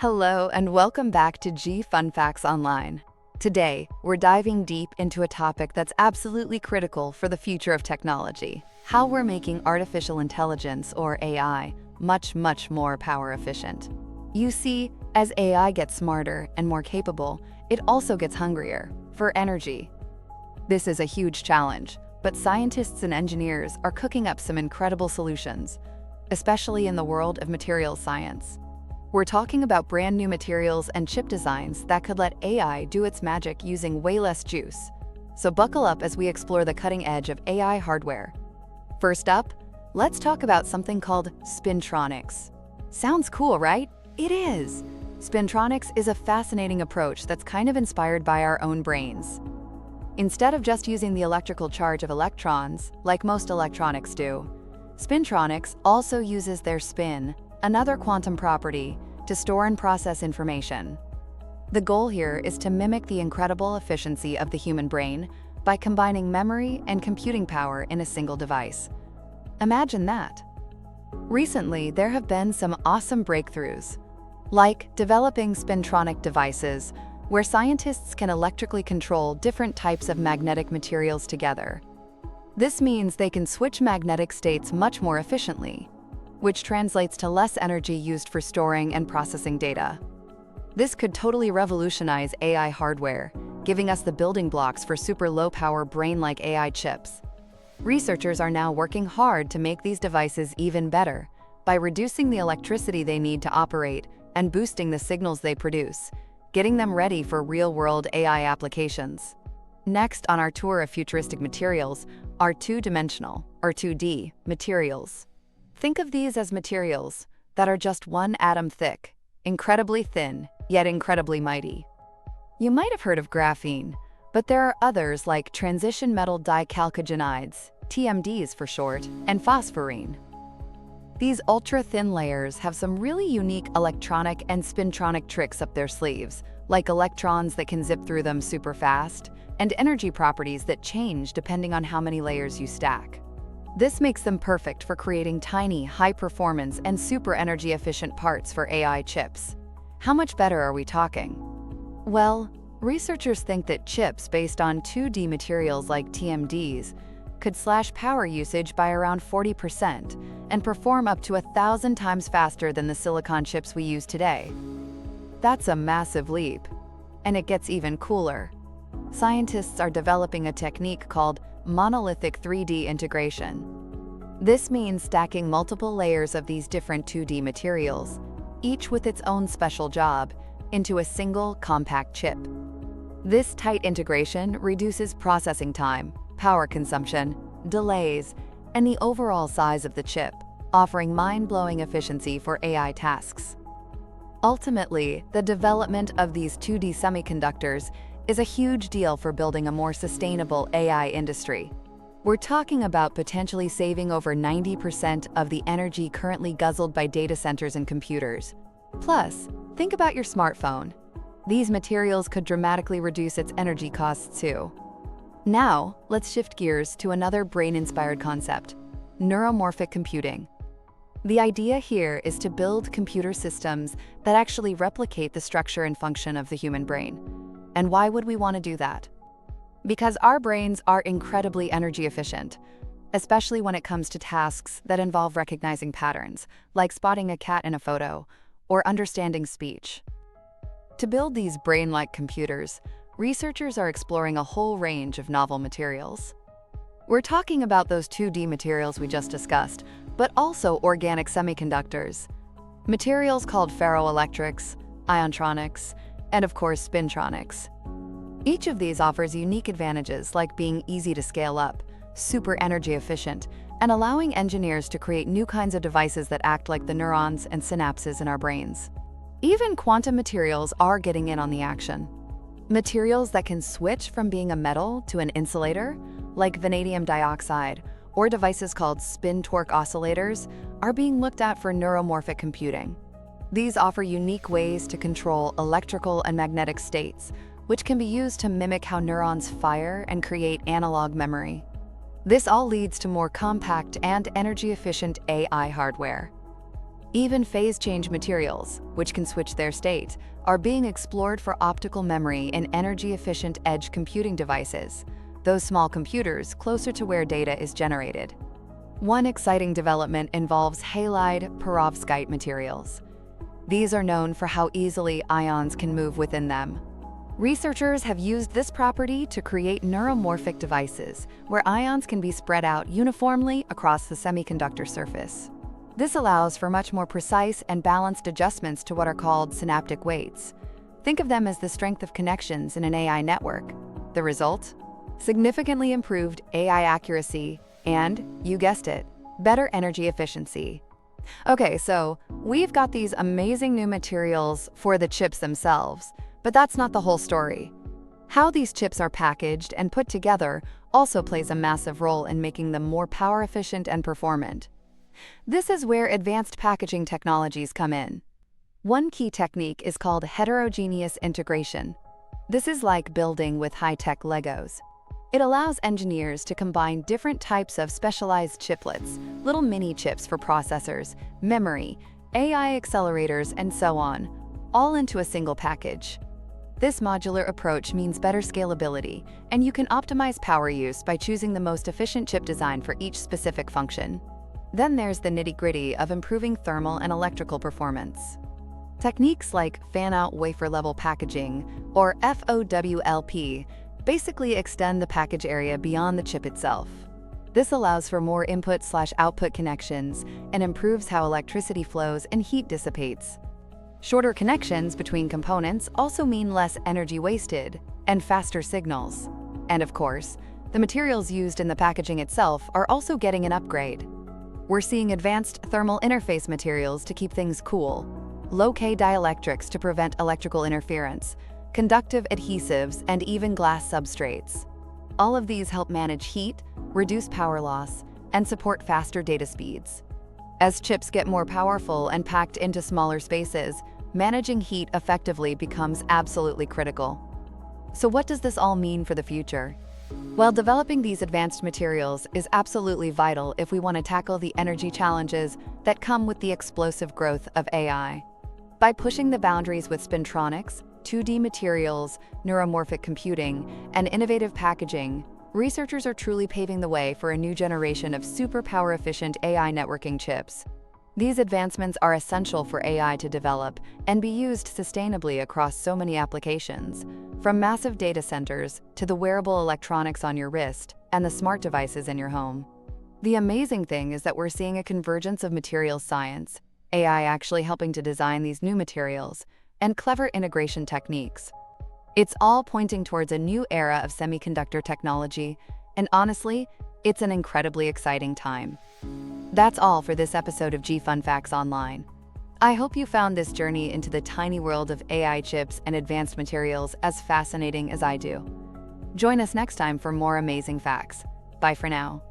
Hello and welcome back to G Fun Facts Online. Today, we're diving deep into a topic that's absolutely critical for the future of technology: how we're making artificial intelligence, or AI, much more power efficient. You see, as AI gets smarter and more capable, it also gets hungrier for energy. This is a huge challenge, but scientists and engineers are cooking up some incredible solutions, especially in the world of materials science. We're talking about brand new materials and chip designs that could let AI do its magic using way less juice. So buckle up as we explore the cutting edge of AI hardware. First up, let's talk about something called spintronics. Sounds cool, right? It is. Spintronics is a fascinating approach that's kind of inspired by our own brains. Instead of just using the electrical charge of electrons, like most electronics do, spintronics also uses their spin, another quantum property, to store and process information. The goal here is to mimic the incredible efficiency of the human brain by combining memory and computing power in a single device. Imagine that. Recently, there have been some awesome breakthroughs, like developing spintronic devices, where scientists can electrically control different types of magnetic materials together. This means they can switch magnetic states much more efficiently, which translates to less energy used for storing and processing data. This could totally revolutionize AI hardware, giving us the building blocks for super low-power brain-like AI chips. Researchers are now working hard to make these devices even better by reducing the electricity they need to operate and boosting the signals they produce, getting them ready for real-world AI applications. Next on our tour of futuristic materials are two-dimensional, or 2D, materials. Think of these as materials that are just one atom thick, incredibly thin, yet incredibly mighty. You might have heard of graphene, but there are others like transition metal dichalcogenides, TMDs for short, and phosphorine. These ultra-thin layers have some really unique electronic and spintronic tricks up their sleeves, like electrons that can zip through them super fast, and energy properties that change depending on how many layers you stack. This makes them perfect for creating tiny, high-performance, and super energy-efficient parts for AI chips. How much better are we talking? Well, researchers think that chips based on 2D materials like TMDs could slash power usage by around 40% and perform up to 1,000 times faster than the silicon chips we use today. That's a massive leap. And it gets even cooler. Scientists are developing a technique called monolithic 3D integration. This means stacking multiple layers of these different 2D materials, each with its own special job, into a single compact chip. This tight integration reduces processing time, power consumption, delays, and the overall size of the chip, offering mind-blowing efficiency for AI tasks. Ultimately, the development of these 2D semiconductors is a huge deal for building a more sustainable AI industry. We're talking about potentially saving over 90% of the energy currently guzzled by data centers and computers. Plus, think about your smartphone. These materials could dramatically reduce its energy costs too. Now, let's shift gears to another brain-inspired concept: neuromorphic computing. The idea here is to build computer systems that actually replicate the structure and function of the human brain. And why would we want to do that? Because our brains are incredibly energy efficient, especially when it comes to tasks that involve recognizing patterns, like spotting a cat in a photo or understanding speech. To build these brain-like computers, researchers are exploring a whole range of novel materials. We're talking about those 2D materials we just discussed, but also organic semiconductors, materials called ferroelectrics, iontronics, and of course spintronics. Each of these offers unique advantages like being easy to scale up, super energy efficient, and allowing engineers to create new kinds of devices that act like the neurons and synapses in our brains. Even quantum materials are getting in on the action. Materials that can switch from being a metal to an insulator, like vanadium dioxide, or devices called spin-torque oscillators, are being looked at for neuromorphic computing. These offer unique ways to control electrical and magnetic states, which can be used to mimic how neurons fire and create analog memory. This all leads to more compact and energy-efficient AI hardware. Even phase-change materials, which can switch their state, are being explored for optical memory in energy-efficient edge computing devices, those small computers closer to where data is generated. One exciting development involves halide perovskite materials. These are known for how easily ions can move within them. Researchers have used this property to create neuromorphic devices, where ions can be spread out uniformly across the semiconductor surface. This allows for much more precise and balanced adjustments to what are called synaptic weights. Think of them as the strength of connections in an AI network. The result? Significantly improved AI accuracy and, you guessed it, better energy efficiency. Okay, so we've got these amazing new materials for the chips themselves, but that's not the whole story. How these chips are packaged and put together also plays a massive role in making them more power efficient and performant. This is where advanced packaging technologies come in. One key technique is called heterogeneous integration. This is like building with high-tech Legos. It allows engineers to combine different types of specialized chiplets, little mini chips for processors, memory, AI accelerators, and so on, all into a single package. This modular approach means better scalability, and you can optimize power use by choosing the most efficient chip design for each specific function. Then there's the nitty-gritty of improving thermal and electrical performance. Techniques like fan-out wafer-level packaging, or FOWLP, basically extend the package area beyond the chip itself. This allows for more input/output connections and improves how electricity flows and heat dissipates. Shorter connections between components also mean less energy wasted and faster signals. And of course, the materials used in the packaging itself are also getting an upgrade. We're seeing advanced thermal interface materials to keep things cool, low-K dielectrics to prevent electrical interference, conductive adhesives, and even glass substrates. All of these help manage heat, reduce power loss, and support faster data speeds. As chips get more powerful and packed into smaller spaces, managing heat effectively becomes absolutely critical. So what does this all mean for the future? Well, developing these advanced materials is absolutely vital if we want to tackle the energy challenges that come with the explosive growth of AI. By pushing the boundaries with spintronics, 2D materials, neuromorphic computing, and innovative packaging, researchers are truly paving the way for a new generation of super power-efficient AI networking chips. These advancements are essential for AI to develop and be used sustainably across so many applications, from massive data centers to the wearable electronics on your wrist and the smart devices in your home. The amazing thing is that we're seeing a convergence of materials science, AI actually helping to design these new materials, and clever integration techniques. It's all pointing towards a new era of semiconductor technology, and honestly, it's an incredibly exciting time. That's all for this episode of Fun Facts Online. I hope you found this journey into the tiny world of AI chips and advanced materials as fascinating as I do. Join us next time for more amazing facts. Bye for now.